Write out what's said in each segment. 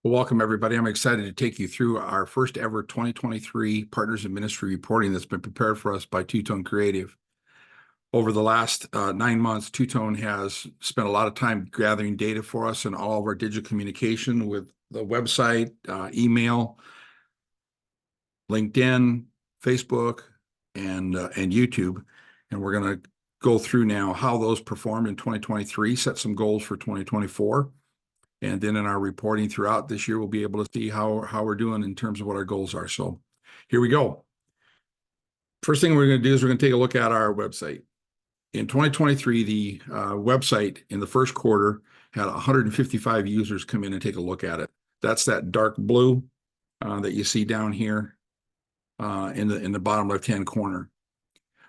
Well, welcome everybody. I'm excited to take you through our first ever 2023 Partners in Ministry reporting that's been prepared for us by TwoTone Creative. Over the last 9 months, TwoTone has spent a lot of time gathering data for us in all of our digital communication with the website, email, LinkedIn, Facebook, and YouTube. And we're going to go through now how those performed in 2023, set some goals for 2024. And then in our reporting throughout this year, we'll be able to see how we're doing in terms of what our goals are. So here we go. First thing we're going to do is we're going to take a look at our website. In 2023, the website in the first quarter had 155 users come in and take a look at it. That's that dark blue that you see down here in the bottom left-hand corner.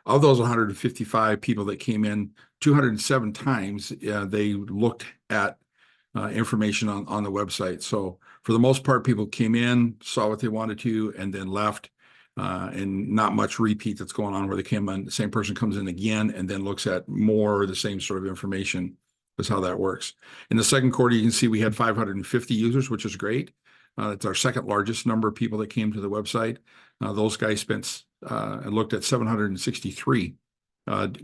Of those 155 people that came in, 207 times they looked at information on the website. So for the most part, people came in, saw what they wanted to, and then left, and not much repeat that's going on where they came in, the same person comes in again and then looks at more of the same sort of information. That's how that works. In the second quarter, you can see we had 550 users, which is great. It's our second largest number of people that came to the website. Those guys spent and looked at 763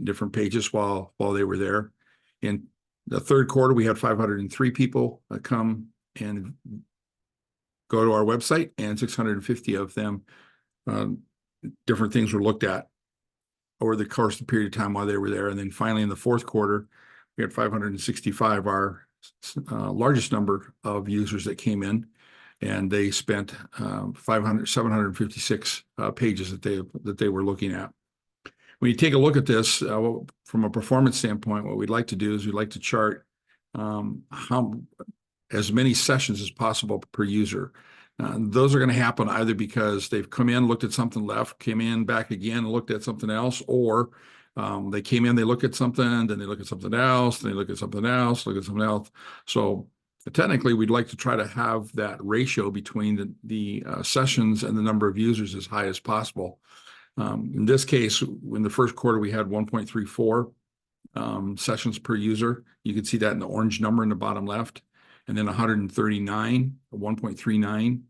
different pages while they were there. In the third quarter, we had 503 people come and go to our website, and 650 of them, different things were looked at over the course of the period of time while they were there. And then finally, in the fourth quarter, we had 565, our largest number of users that came in, and they spent 756 pages that they were looking at. When you take a look at this from a performance standpoint, what we'd like to do is we'd like to chart as many sessions as possible per user. Those are going to happen either because they've come in, looked at something, left, came in, back again, and looked at something else, or they came in, they look at something, then they look at something else, then they look at something else, look at something else. So technically, we'd like to try to have that ratio between the sessions and the number of users as high as possible. In this case, in the first quarter, we had 1.34 sessions per user. You can see that in the orange number in the bottom left, and then 1.39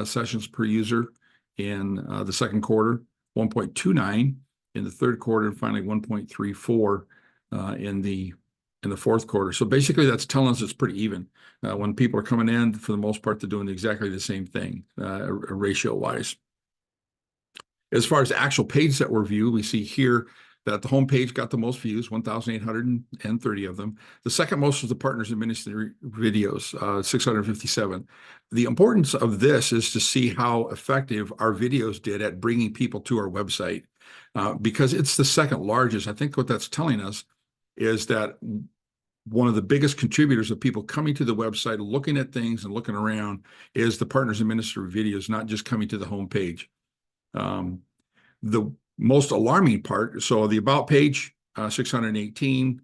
sessions per user in the second quarter, 1.29 in the third quarter, and finally 1.34 in the fourth quarter. So basically, that's telling us it's pretty even. When people are coming in, for the most part, they're doing exactly the same thing, ratio-wise. As far as the actual page that were viewed, we see here that the homepage got the most views, 1,830 of them. The second most was the Partners in Ministry videos, 657. The importance of this is to see how effective our videos did at bringing people to our website, because it's the second largest. I think what that's telling us is that one of the biggest contributors of people coming to the website, looking at things and looking around, is the Partners in Ministry videos, not just coming to the homepage. The most alarming part, so the About page, 618,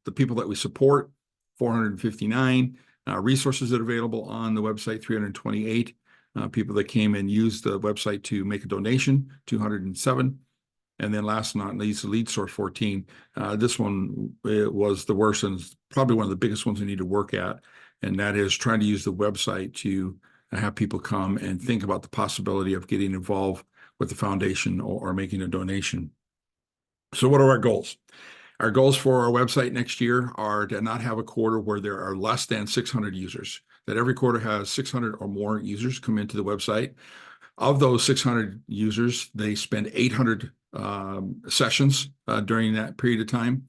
the people that we support, 459, resources that are available on the website, 328, people that came and used the website to make a donation, 207, and then last but not least, the lead source, 14. This one was the worst and probably one of the biggest ones we need to work at, and that is trying to use the website to have people come and think about the possibility of getting involved with the foundation or making a donation. So what are our goals? Our goals for our website next year are to not have a quarter where there are less than 600 users, that every quarter has 600 or more users come into the website. Of those 600 users, they spend 800 sessions during that period of time,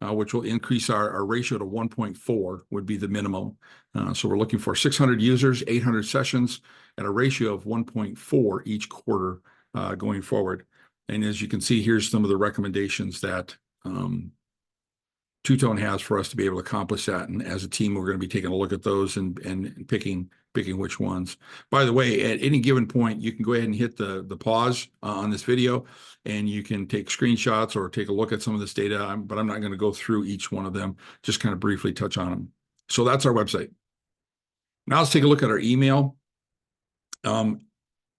which will increase our ratio to 1.4 would be the minimum. So we're looking for 600 users, 800 sessions, and a ratio of 1.4 each quarter going forward. And as you can see, here's some of the recommendations that TwoTone has for us to be able to accomplish that. And as a team, we're going to be taking a look at those and picking which ones. By the way, at any given point, you can go ahead and hit the pause on this video, and you can take screenshots or take a look at some of this data, but I'm not going to go through each one of them, just kind of briefly touch on them. So that's our website. Now let's take a look at our email.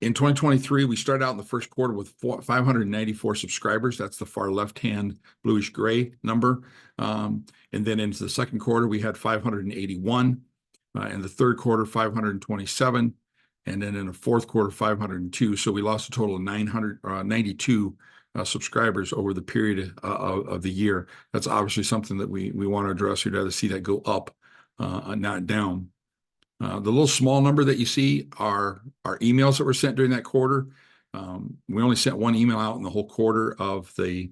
In 2023, we started out in the first quarter with 594 subscribers. That's the far left-hand bluish gray number. And then into the second quarter, we had 581. In the third quarter, 527, and then in the fourth quarter, 502. So we lost a total of 992 subscribers over the period of the year. That's obviously something that we want to address. We'd rather see that go up, not down. The little small number that you see are emails that were sent during that quarter. We only sent one email out in the whole quarter of the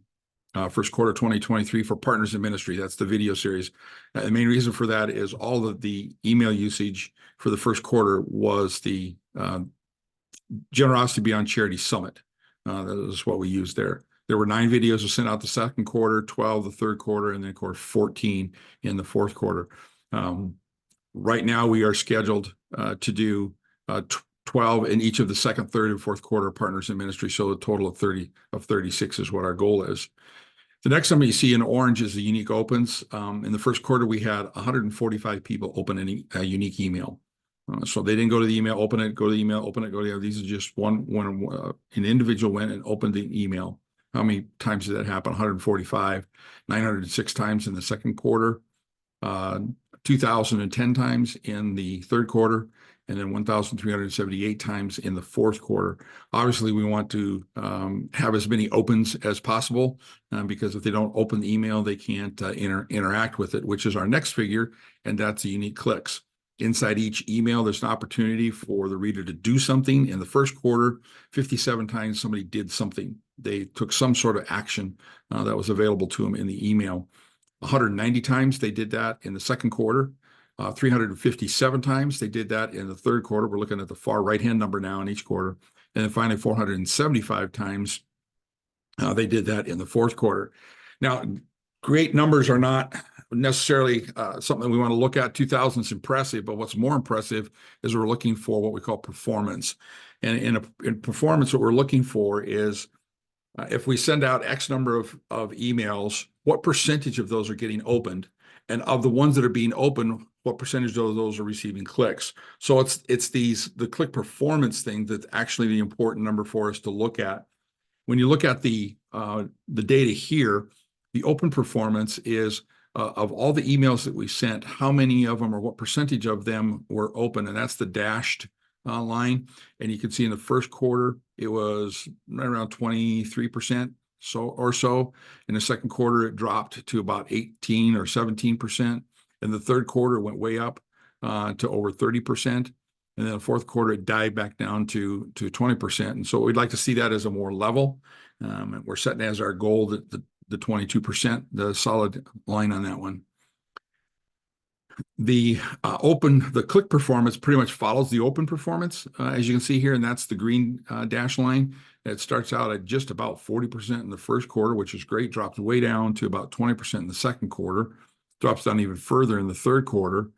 first quarter 2023 for Partners in Ministry. That's the video series. The main reason for that is all of the email usage for the first quarter was the Generosity Beyond Charity Summit. That is what we used there. There were 9 videos sent out the second quarter, 12 the third quarter, and then of course 14 in the fourth quarter. Right now we are scheduled to do 12 in each of the second, third, and fourth quarter Partners in Ministry. So a total of 36 is what our goal is. The next number you see in orange is the unique opens. In the first quarter, we had 145 people open a unique email. So they didn't go to the email, open it, go to the email, open it, go to the email. These are just when an individual went and opened the email. How many times did that happen? 145, 906 times in the second quarter, 2,010 times in the third quarter, and then 1,378 times in the fourth quarter. Obviously, we want to have as many opens as possible because if they don't open the email, they can't interact with it, which is our next figure, and that's the unique clicks. Inside each email, there's an opportunity for the reader to do something. In the first quarter, 57 times somebody did something. They took some sort of action that was available to them in the email. 190 times they did that in the second quarter. 357 times they did that in the third quarter. We're looking at the far right-hand number now in each quarter. And then finally, 475 times they did that in the fourth quarter. Now, great numbers are not necessarily something we want to look at. 2,000 is impressive, but what's more impressive is we're looking for what we call performance. And in performance, what we're looking for is if we send out X number of emails, what percentage of those are getting opened? And of the ones that are being opened, what percentage of those are receiving clicks? So it's the click performance thing that's actually the important number for us to look at. When you look at the data here, the open performance is of all the emails that we sent, how many of them or what percentage of them were open, and that's the dashed line. And you can see in the first quarter, it was right around 23% or so. In the second quarter, it dropped to about 18 or 17%. In the third quarter, it went way up to over 30%. And then the fourth quarter, it died back down to 20%. And so we'd like to see that as a more level. And we're setting as our goal that the 22%, the solid line on that one. The click performance pretty much follows the open performance, as you can see here, and that's the green dash line. It starts out at just about 40% in the first quarter, which is great, drops way down to about 20% in the second quarter, drops down even further in the third quarter,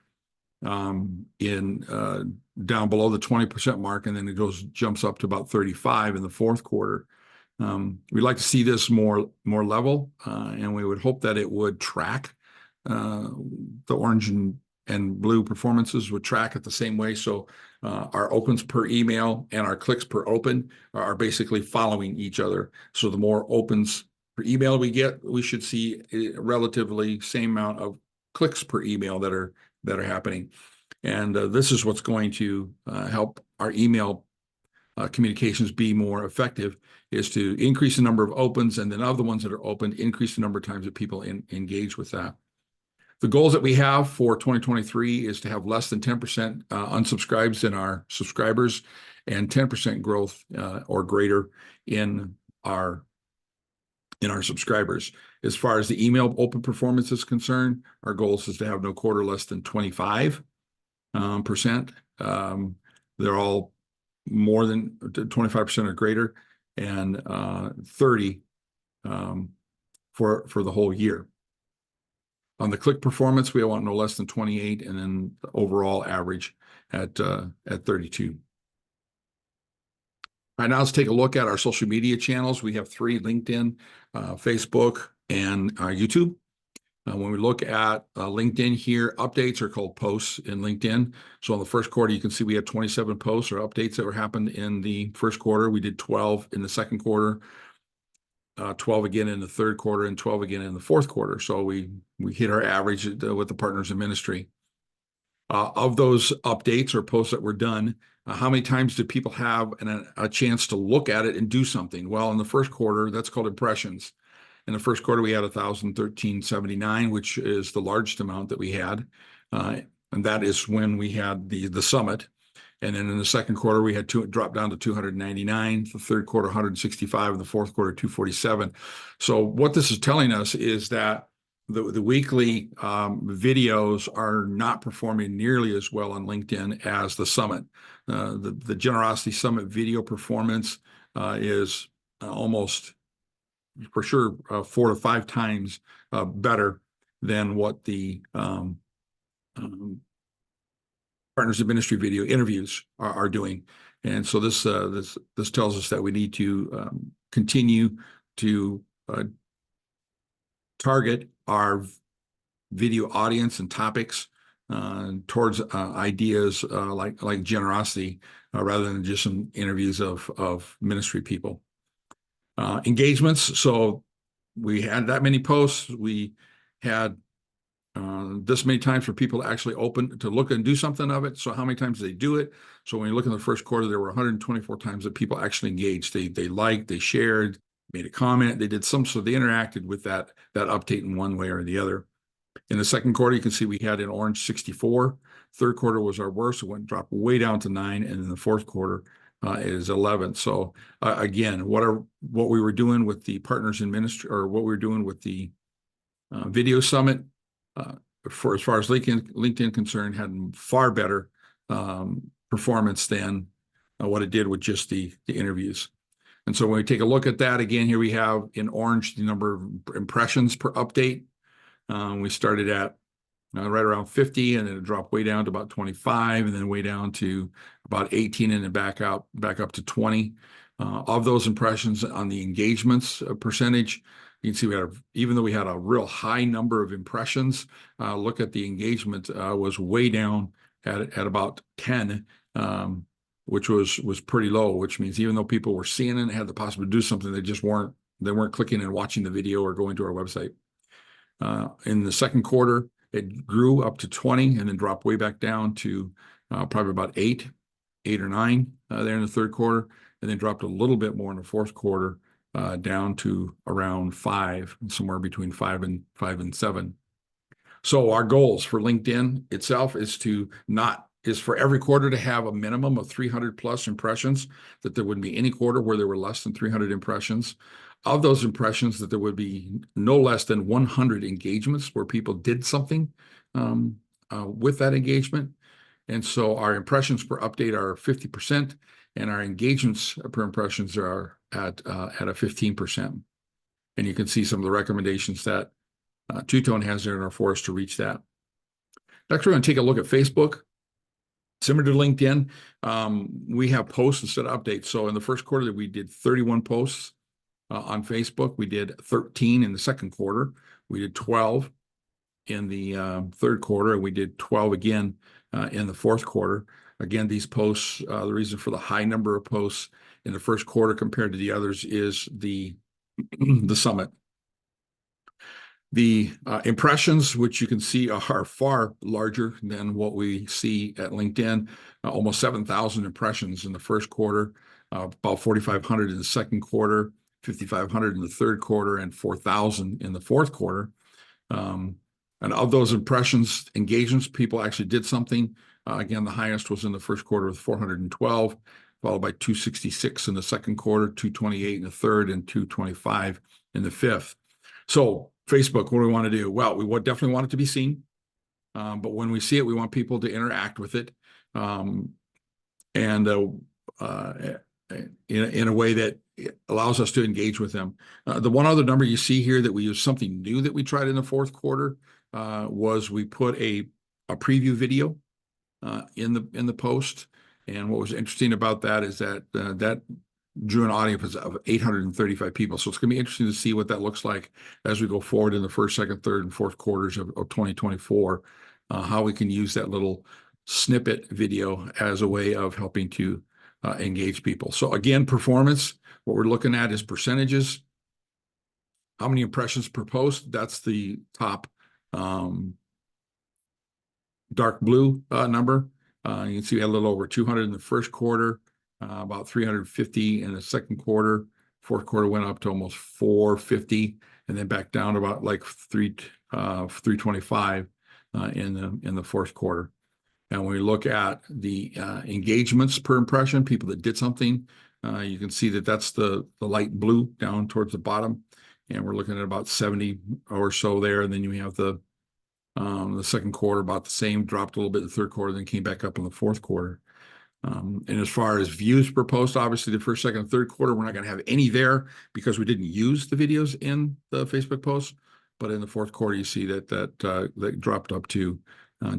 down below the 20% mark, and then it jumps up to about 35 in the fourth quarter. We'd like to see this more level, and we would hope that it would track. The orange and blue performances would track it the same way. So our opens per email and our clicks per open are basically following each other. So the more opens per email we get, we should see a relatively same amount of clicks per email that are happening. And this is what's going to help our email communications be more effective, is to increase the number of opens, and then of the ones that are opened, increase the number of times that people engage with that. The goals that we have for 2023 is to have less than 10% unsubscribes in our subscribers and 10% growth or greater in our subscribers. As far as the email open performance is concerned, our goal is to have no quarter less than 25%. They're all more than 25% or greater, and 30 for the whole year. On the click performance, we want no less than 28, and then the overall average at 32. All right, now let's take a look at our social media channels. We have 3: LinkedIn, Facebook, and YouTube. When we look at LinkedIn here, updates are called posts in LinkedIn. So in the first quarter, you can see we had 27 posts or updates that happened in the first quarter. We did 12 in the second quarter, 12 again in the third quarter, and 12 again in the fourth quarter. So we hit our average with the Partners in Ministry. Of those updates or posts that were done, how many times did people have a chance to look at it and do something? Well, in the first quarter, that's called impressions. In the first quarter, we had 1,013.79, which is the largest amount that we had. And that is when we had the summit. And then in the second quarter, we had dropped down to 299, the third quarter, 165, and the fourth quarter, 247. So what this is telling us is that the weekly videos are not performing nearly as well on LinkedIn as the summit. The Generosity Summit video performance is almost for sure 4 to 5 times better than what the Partners in Ministry video interviews are doing. And so this tells us that we need to continue to target our video audience and topics towards ideas like generosity rather than just some interviews of ministry people. Engagements. So we had that many posts. We had this many times for people to actually open to look and do something of it. So how many times did they do it? So when you look in the first quarter, there were 124 times that people actually engaged. They liked, they shared, made a comment, they did some, so they interacted with that update in one way or the other. In the second quarter, you can see we had in orange 64. Third quarter was our worst. It dropped way down to 9, and in the fourth quarter is 11. So again, what we were doing with the Partners in Ministry, or what we were doing with the video summit, for as far as LinkedIn concerned, had far better performance than what it did with just the interviews. And so when we take a look at that again, here we have in orange the number of impressions per update. We started at right around 50, and then it dropped way down to about 25, and then way down to about 18, and then back up to 20. Of those impressions on the engagements percentage, you can see even though we had a real high number of impressions, look at the engagement was way down at about 10, which was pretty low, which means even though people were seeing it and had the possibility to do something, they weren't clicking and watching the video or going to our website. In the second quarter, it grew up to 20 and then dropped way back down to probably about 8 or 9 there in the third quarter, and then dropped a little bit more in the fourth quarter down to around 5, somewhere between 5 and 7. So our goals for LinkedIn itself is for every quarter to have a minimum of 300 plus impressions, that there wouldn't be any quarter where there were less than 300 impressions. Of those impressions, that there would be no less than 100 engagements where people did something with that engagement. And so our impressions per update are 50%, and our engagements per impressions are at a 15%. And you can see some of the recommendations that TwoTone has there in our for us to reach that. Next, we're going to take a look at Facebook. Similar to LinkedIn, we have posts instead of updates. So in the first quarter, we did 31 posts on Facebook. We did 13 in the second quarter. We did 12 in the third quarter, and we did 12 again in the fourth quarter. Again, these posts, the reason for the high number of posts in the first quarter compared to the others is the summit. The impressions, which you can see are far larger than what we see at LinkedIn, almost 7,000 impressions in the first quarter, about 4,500 in the second quarter, 5,500 in the third quarter, and 4,000 in the fourth quarter. And of those impressions, engagements, people actually did something. Again, the highest was in the first quarter with 412, followed by 266 in the second quarter, 228 in the third, and 225 in the fifth. So Facebook, what do we want to do? Well, we definitely want it to be seen. But when we see it, we want people to interact with it in a way that allows us to engage with them. The one other number you see here that we use, something new that we tried in the fourth quarter, was we put a preview video in the post. And what was interesting about that is that that drew an audience of 835 people. So it's going to be interesting to see what that looks like as we go forward in the first, second, third, and fourth quarters of 2024, how we can use that little snippet video as a way of helping to engage people. So again, performance, what we're looking at is percentages. How many impressions per post? That's the top dark blue number. You can see we had a little over 200 in the first quarter, about 350 in the second quarter. Fourth quarter went up to almost 450, and then back down to about like 325 in the fourth quarter. And when we look at the engagements per impression, people that did something, you can see that that's the light blue down towards the bottom, and we're looking at about 70 or so there. And then you have the second quarter about the same, dropped a little bit in the third quarter, then came back up in the fourth quarter. And as far as views per post, obviously the first, second, and third quarter, we're not going to have any there because we didn't use the videos in the Facebook posts. But in the fourth quarter, you see that dropped up to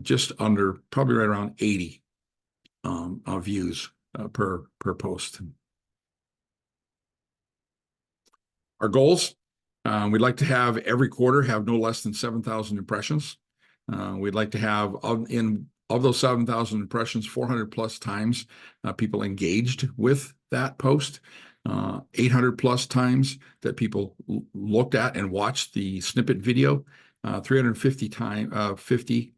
just under, probably right around 80 views per post. Our goals, we'd like to have every quarter have no less than 7,000 impressions. We'd like to have of those 7,000 impressions, 400 plus times people engaged with that post, 800 plus times that people looked at and watched the snippet video, 350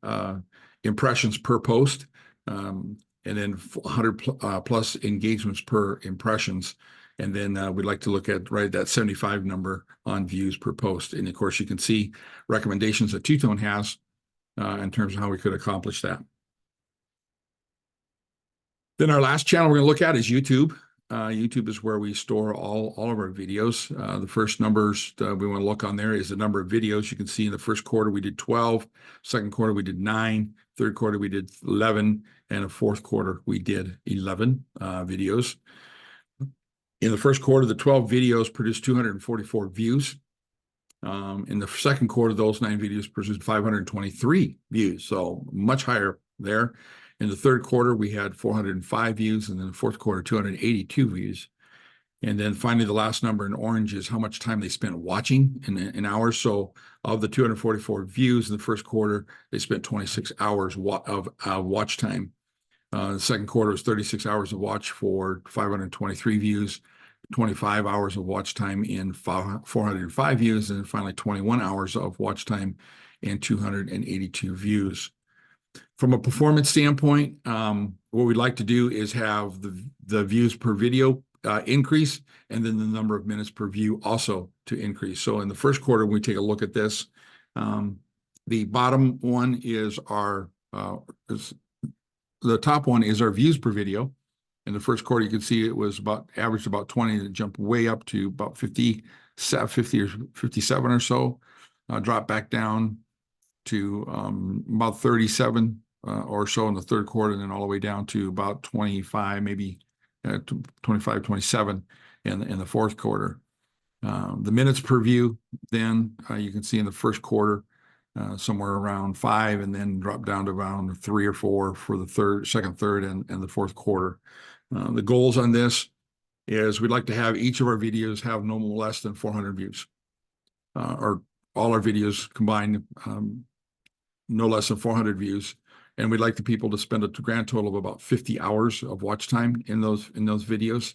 impressions per post, and then 100 plus engagements per impressions. And then we'd like to look at that 75 number on views per post. And of course, you can see recommendations that TwoTone has in terms of how we could accomplish that. Then our last channel we're going to look at is YouTube. YouTube is where we store all of our videos. The first numbers we want to look on there is the number of videos. You can see in the first quarter we did 12, second quarter we did 9, third quarter we did 11, and the fourth quarter we did 11 videos. In the first quarter, the 12 videos produced 244 views. In the second quarter, those 9 videos produced 523 views, so much higher there. In the third quarter, we had 405 views, and then the fourth quarter, 282 views. And then finally, the last number in orange is how much time they spent watching in hours. So of the 244 views in the first quarter, they spent 26 hours of watch time. The second quarter was 36 hours of watch for 523 views, 25 hours of watch time in 405 views, and then finally 21 hours of watch time and 282 views. From a performance standpoint, what we'd like to do is have the views per video increase, and then the number of minutes per view also to increase. So in the first quarter, when we take a look at this, the bottom one is the top one is our views per video. In the first quarter, you can see it was averaged about 20, and it jumped way up to about 50 or 57 or so, dropped back down to about 37 or so in the third quarter, and then all the way down to about 25, maybe 25, 27 in the fourth quarter. The minutes per view, then you can see in the first quarter, somewhere around 5, and then drop down to around 3 or 4 for the second, third, and the fourth quarter. The goals on this is we'd like to have each of our videos have no less than 400 views, or all our videos combined, no less than 400 views. And we'd like the people to spend a grand total of about 50 hours of watch time in those videos.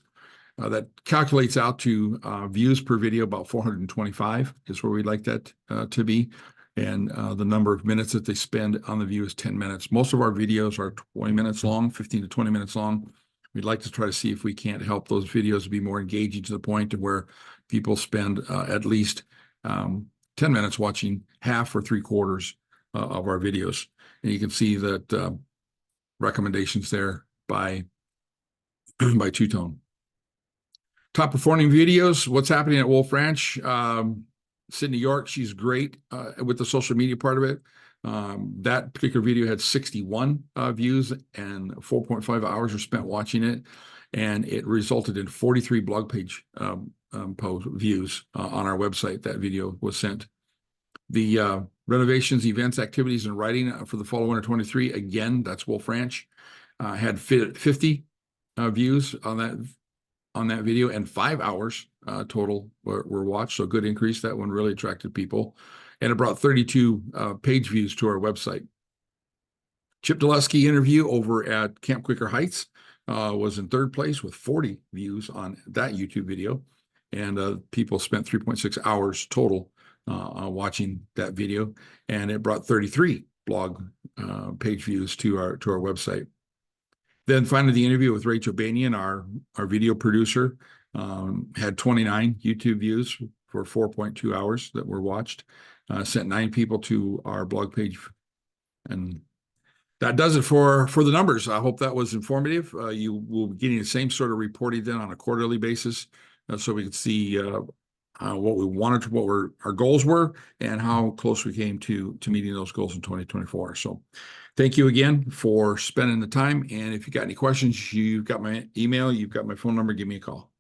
That calculates out to views per video about 425 is where we'd like that to be. And the number of minutes that they spend on the view is 10 minutes. Most of our videos are 20 minutes long, 15 to 20 minutes long. We'd like to try to see if we can't help those videos be more engaging to the point to where people spend at least 10 minutes watching half or 3/4 of our videos. And you can see that recommendations there by TwoTone. Top performing videos, what's happening at Wolf Ranch. Sydney York, she's great with the social media part of it. That particular video had 61 views, and 4.5 hours were spent watching it. And it resulted in 43 blog page post views on our website. That video was sent. The renovations, events, activities, and writing for the fall of winter 23, again, that's Wolf Ranch, had 50 views on that video, and 5 hours total were watched. So good increase. That one really attracted people, and it brought 32 page views to our website. Chip Dulesky interview over at Camp Quaker Heights was in third place with 40 views on that YouTube video, and people spent 3.6 hours total watching that video, and it brought 33 blog page views to our website. Then finally, the interview with Rachel Banian, our video producer, had 29 YouTube views for 4.2 hours that were watched. Sent 9 people to our blog page, and that does it for the numbers. I hope that was informative. You will be getting the same sort of reporting then on a quarterly basis, so we can see what we wanted, what our goals were, and how close we came to meeting those goals in 2024. So thank you again for spending the time. And if you got any questions, you've got my email, you've got my phone number, give me a call.